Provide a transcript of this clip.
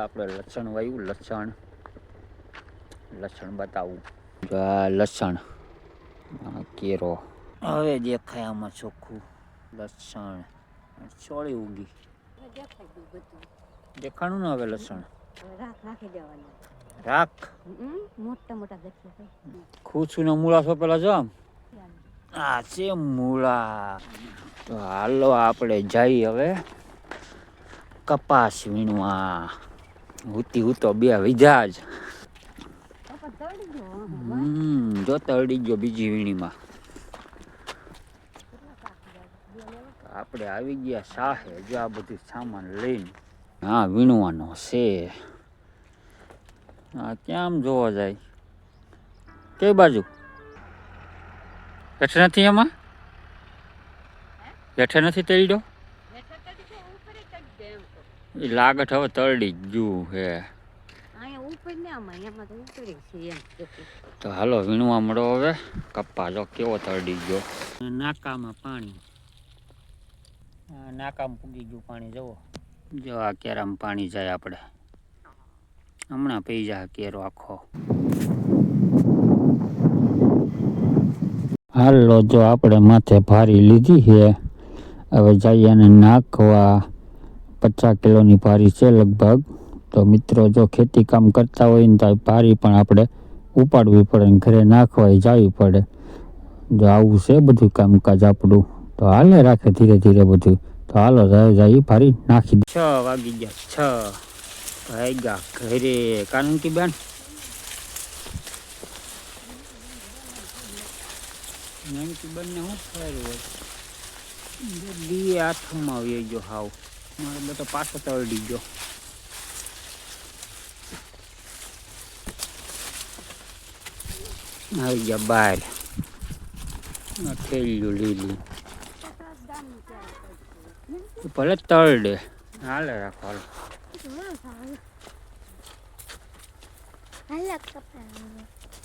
આપણે લસણ વાવ્યું. લસણ બતાવું. લસણ કેરો હવે દેખાય આમાં ચોખ્ખું લસણ ચોળી ઉગી દેખાણું ને. હવે લસણ રાખ મોટા મોટા દેખાય. ખુશું ના મૂળા સોપેલા જો આમ. આ છે મૂળા. તો હાલો આપણે જઈ હવે કપાસ વીણવા. હું તો બે વિધા જ. જો તળી ગયો બીજી વીણીમાં. આપણે આવી ગયા સાહે. જો આ બધું સામાન લઈને હા વીણવાનો છે. હા ક્યાં જોવા જાય? કઈ બાજુ? હેઠે નથી એમાં? હેઠે નથી તળ્યો? એ લાગત હવે તળી ગયું હે. તો હાલો વીણવા મળો હવે. કપ્પા જો કેવો તળી ગયો. નાકામાં પાણી. નાકામાં પૂગી ગયું પાણી. જવો જો આ કેરામાં પાણી જાય. આપણે હમણાં પી જાય કેરો આખો. હાલો જો આપણે માથે ભારી લીધી છે. હવે જઈએ અને નાખવા. 50 કિલોની ભારી છે લગભગ. તો મિત્રો જો ખેતી કામ કરતા હોય ને તો ભારી પણ આપણે ઉપાડવી પડે ને ઘરે નાખવા જવી પડે. જો આવું છે બધું કામકાજ આપણું. તો હાલે રાખે ધીરે ધીરે બધું. તો હાલો જાય ભારી નાખી દે. 6 વાગી ગયા. 6 વાગ્યા ઘરે. કારણ કે બેન બંને શું ફેરવું હોય. દી હાથમાં આવી ગયો હાવ. મારે બધો પાછો તળી ગયો. આવી ગયા બહાર. થેલ્યું લીલી ભલે તળડે. હાલે રાખો હાલો.